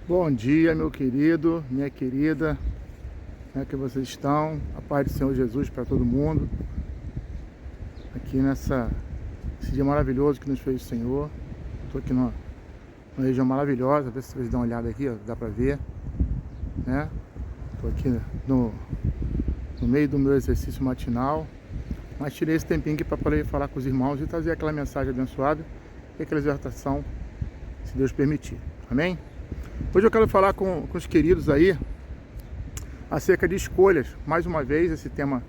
Bom dia, meu querido, minha querida. Como é que vocês estão? A paz do Senhor Jesus para todo mundo. Aqui esse dia maravilhoso que nos fez o Senhor. Estou aqui numa região maravilhosa. Vê se vocês dão uma olhada aqui, ó, dá para ver, né? Estou aqui no meio do meu exercício matinal. Mas tirei esse tempinho aqui para poder falar com os irmãos e trazer aquela mensagem abençoada e aquela exortação, se Deus permitir. Amém? Hoje eu quero falar com os queridos aí acerca de escolhas. Mais uma vez, esse tema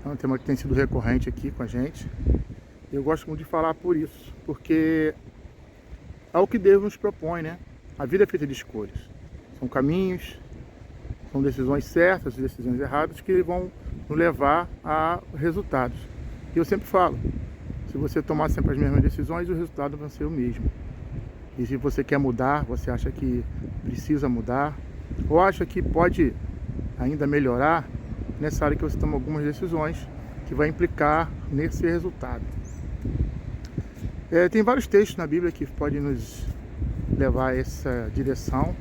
é um tema que tem sido recorrente aqui com a gente. Eu gosto muito de falar por isso, porque é o que Deus nos propõe, né? A vida é feita de escolhas. São caminhos, são decisões certas e decisões erradas que vão nos levar a resultados. E eu sempre falo, se você tomar sempre as mesmas decisões, o resultado vai ser o mesmo. E se você quer mudar, você acha que precisa mudar, ou acha que pode ainda melhorar, é necessário que você tome algumas decisões que vai implicar nesse resultado. Tem vários textos na Bíblia que podem nos levar a essa direção,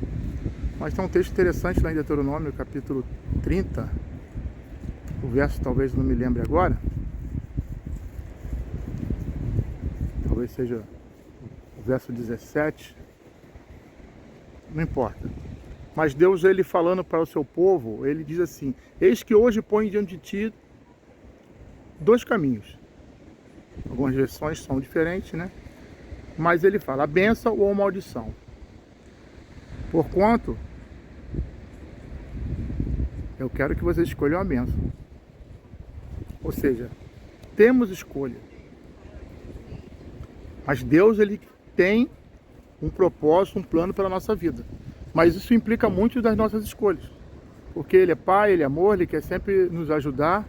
mas tem um texto interessante lá em Deuteronômio, capítulo 30, o verso talvez não me lembre agora, talvez seja verso 17, não importa. Mas Deus, ele falando para o seu povo, ele diz assim: eis que hoje põe diante de ti dois caminhos. Algumas versões são diferentes, né? Mas ele fala, a bênção ou a maldição. Porquanto, eu quero que vocês escolham a bênção. Ou seja, temos escolha. Mas Deus, ele tem um propósito, um plano para a nossa vida. Mas isso implica muito das nossas escolhas. Porque Ele é Pai, Ele é amor, Ele quer sempre nos ajudar.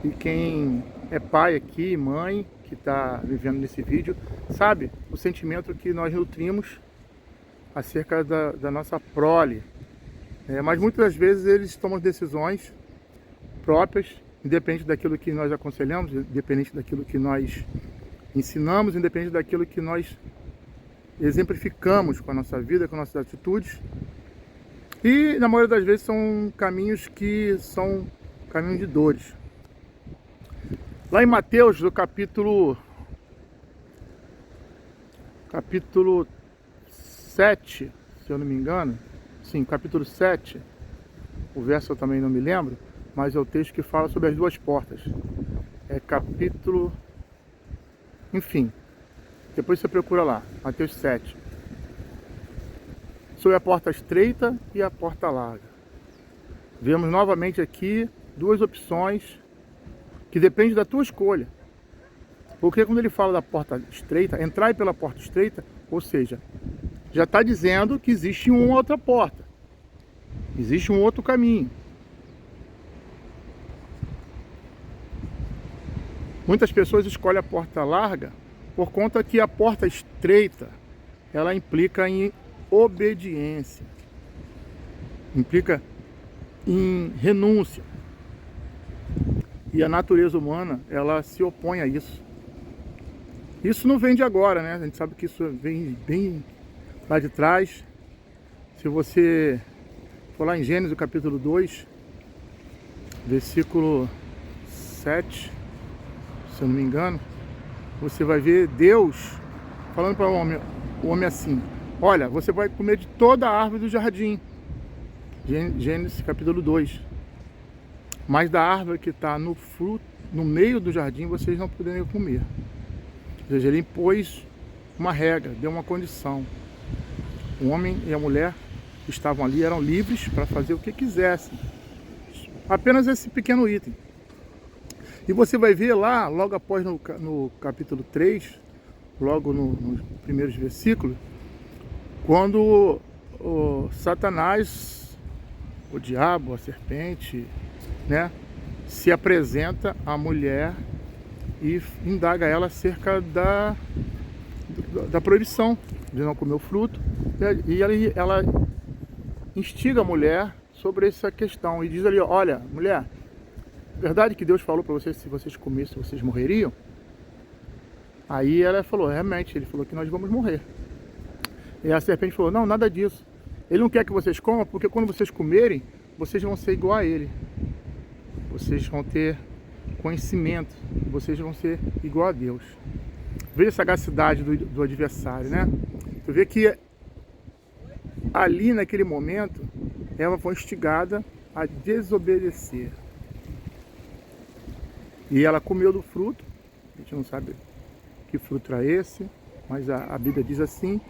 E quem é pai aqui, mãe, que está vivendo nesse vídeo, sabe o sentimento que nós nutrimos acerca da nossa prole. Mas muitas das vezes eles tomam decisões próprias, independente daquilo que nós aconselhamos, independente daquilo que nós ensinamos, independente daquilo que nós exemplificamos com a nossa vida, com nossas atitudes. E na maioria das vezes são caminhos que são caminhos de dores. Lá em Mateus, do capítulo 7, se eu não me engano, sim, capítulo 7, o verso eu também não me lembro, mas é o texto que fala sobre as duas portas. Enfim, depois você procura lá, Mateus 7. Sobre a porta estreita e a porta larga. Vemos novamente aqui duas opções que dependem da tua escolha. Porque quando ele fala da porta estreita, entrar pela porta estreita, ou seja, já está dizendo que existe uma outra porta. Existe um outro caminho. Muitas pessoas escolhem a porta larga por conta que a porta estreita, ela implica em obediência, implica em renúncia. E a natureza humana, ela se opõe a isso. Isso não vem de agora, né? A gente sabe que isso vem bem lá de trás. Se você for lá em Gênesis, capítulo 2, versículo 7, se eu não me engano, você vai ver Deus falando para o homem assim: olha, você vai comer de toda a árvore do jardim. Gênesis capítulo 2. Mas da árvore que está no meio do jardim, vocês não poderem comer. Ou seja, ele impôs uma regra, deu uma condição. O homem e a mulher que estavam ali eram livres para fazer o que quisessem. Apenas esse pequeno item. E você vai ver lá, logo após no capítulo 3, logo nos primeiros versículos, quando o Satanás, o diabo, a serpente, né, se apresenta à mulher e indaga ela acerca da proibição de não comer o fruto. E ela instiga a mulher sobre essa questão e diz ali: olha, mulher, verdade que Deus falou para vocês, se vocês comessem, vocês morreriam? Aí ela falou, realmente, ele falou que nós vamos morrer. E a serpente falou, não, nada disso. Ele não quer que vocês comam, porque quando vocês comerem, vocês vão ser igual a ele. Vocês vão ter conhecimento, vocês vão ser igual a Deus. Veja a sagacidade do adversário, né? Tu vê que ali naquele momento, Eva foi instigada a desobedecer. E ela comeu do fruto, a gente não sabe que fruto era esse, mas a Bíblia diz assim,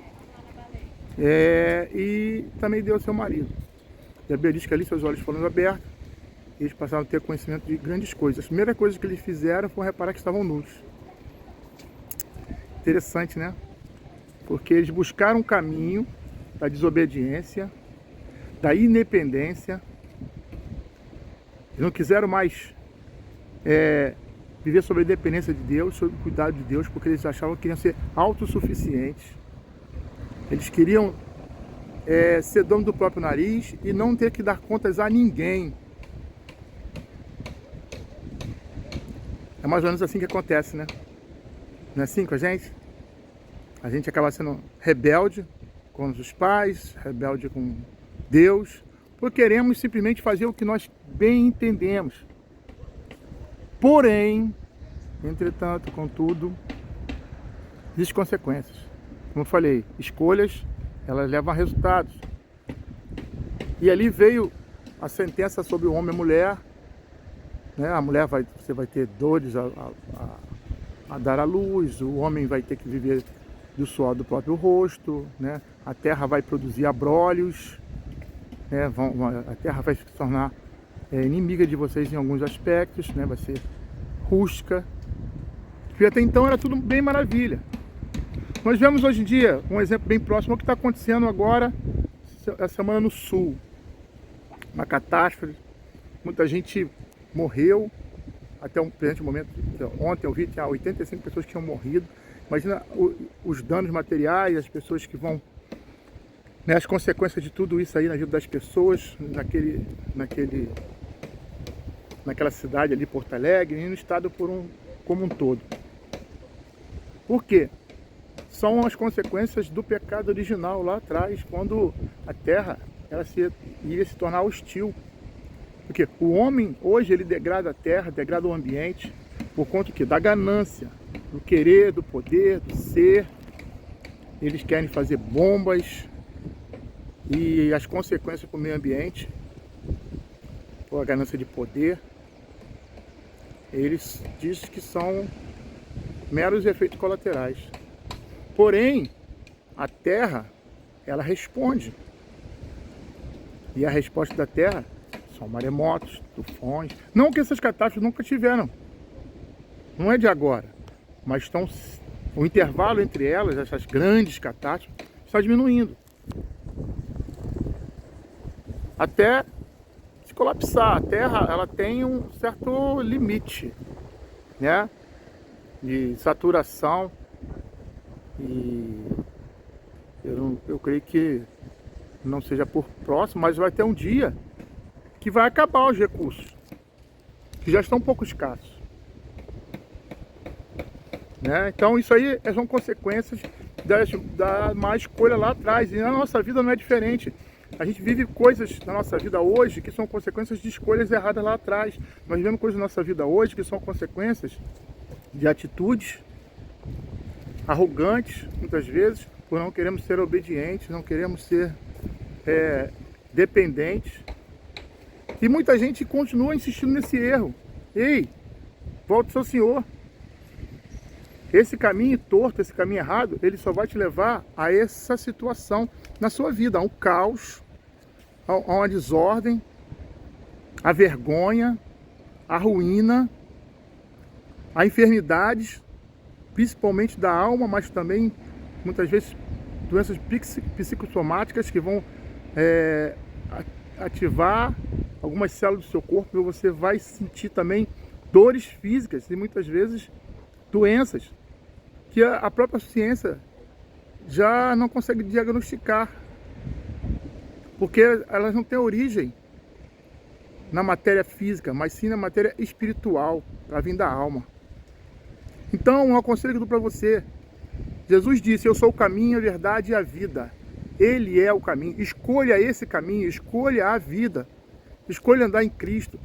e também deu ao seu marido. E a Bíblia diz que ali seus olhos foram abertos, e eles passaram a ter conhecimento de grandes coisas. A primeira coisa que eles fizeram foi reparar que estavam nus. Interessante, né? Porque eles buscaram um caminho da desobediência, da independência. Eles não quiseram mais viver sob a independência de Deus, sob o cuidado de Deus, porque eles achavam que queriam ser autossuficientes. Eles queriam ser dono do próprio nariz e não ter que dar contas a ninguém. É mais ou menos assim que acontece, né? Não é assim com a gente? A gente acaba sendo rebelde com os pais, rebelde com Deus, porque queremos simplesmente fazer o que nós bem entendemos. Porém, entretanto, contudo, existem consequências. Como eu falei, escolhas, elas levam a resultados. E ali veio a sentença sobre o homem e a mulher, né? A mulher você vai ter dores a dar à luz, o homem vai ter que viver do suor do próprio rosto, né? A terra vai produzir abrolhos, né? A terra vai se tornar inimiga de vocês em alguns aspectos, né? Vai ser rústica. E até então era tudo bem maravilha. Nós vemos hoje em dia um exemplo bem próximo ao que está acontecendo agora, essa semana no sul. Uma catástrofe, muita gente morreu, até um presente momento, ontem eu vi que tinha 85 pessoas que tinham morrido. Imagina os danos materiais, as pessoas que vão, né, as consequências de tudo isso aí na vida das pessoas, naquela cidade ali, Porto Alegre, e no estado como um todo. Por quê? São as consequências do pecado original lá atrás, quando a terra iria se tornar hostil. Porque o homem hoje ele degrada a terra, degrada o ambiente, por conta da ganância, do querer, do poder, do ser. Eles querem fazer bombas e as consequências para o meio ambiente, por a ganância de poder, eles dizem que são meros efeitos colaterais. Porém, a terra, ela responde. E a resposta da terra são maremotos, tufões. Não que essas catástrofes nunca tiveram. Não é de agora. Mas o intervalo entre elas, essas grandes catástrofes, está diminuindo. Até se colapsar. A Terra, ela tem um certo limite, né, de saturação. E eu creio que não seja por próximo, mas vai ter um dia que vai acabar os recursos, que já estão um pouco escassos, né? Então isso aí são consequências da má escolha lá atrás. E na nossa vida não é diferente. A gente vive coisas na nossa vida hoje que são consequências de escolhas erradas lá atrás. Nós vivemos coisas na nossa vida hoje que são consequências de atitudes arrogantes, muitas vezes, por não queremos ser obedientes, não queremos ser dependentes. E muita gente continua insistindo nesse erro. Ei, volte ao Senhor. Esse caminho torto, esse caminho errado, ele só vai te levar a essa situação na sua vida, a um caos, a uma desordem, a vergonha, a ruína, a enfermidades, principalmente da alma, mas também, muitas vezes, doenças psicossomáticas que vão ativar algumas células do seu corpo, e você vai sentir também dores físicas e muitas vezes doenças que a própria ciência já não consegue diagnosticar, porque elas não têm origem na matéria física, mas sim na matéria espiritual, para vir da alma. Então, um conselho que eu dou para você: Jesus disse: eu sou o caminho, a verdade e a vida. Ele é o caminho. Escolha esse caminho, escolha a vida. Escolha andar em Cristo.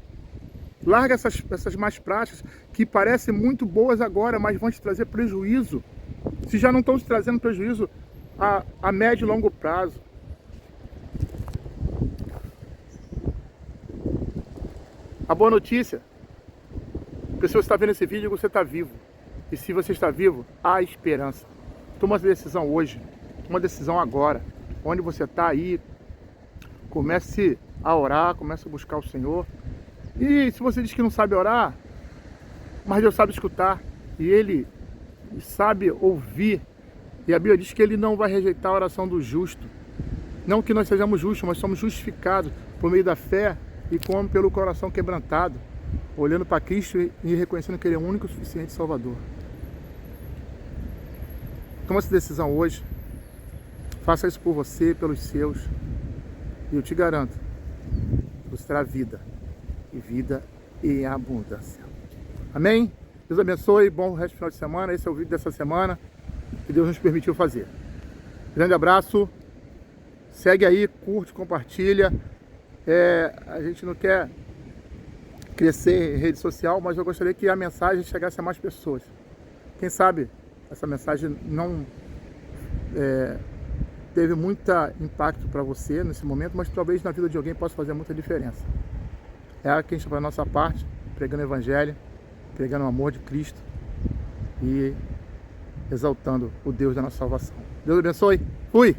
Larga essas más práticas que parecem muito boas agora, mas vão te trazer prejuízo. Se já não estão te trazendo prejuízo a médio e longo prazo. A boa notícia, porque se você está vendo esse vídeo, você está vivo. E se você está vivo, há esperança. Toma uma decisão hoje, uma decisão agora. Onde você está aí, comece a orar, comece a buscar o Senhor. E se você diz que não sabe orar, mas Deus sabe escutar, e Ele sabe ouvir, e a Bíblia diz que Ele não vai rejeitar a oração do justo. Não que nós sejamos justos, mas somos justificados por meio da fé e como pelo coração quebrantado, olhando para Cristo e reconhecendo que Ele é o único e suficiente Salvador. Toma essa decisão hoje, faça isso por você, pelos seus, e eu te garanto, você terá vida, e vida em abundância. Amém? Deus abençoe, bom resto do final de semana. Esse é o vídeo dessa semana que Deus nos permitiu fazer. Grande abraço, segue aí, curte, compartilha. A gente não quer crescer em rede social, mas eu gostaria que a mensagem chegasse a mais pessoas. Quem sabe essa mensagem não teve muito impacto para você nesse momento, mas talvez na vida de alguém possa fazer muita diferença. É aqui que a gente vai a nossa parte, pregando o Evangelho, pregando o amor de Cristo e exaltando o Deus da nossa salvação. Deus abençoe. Fui!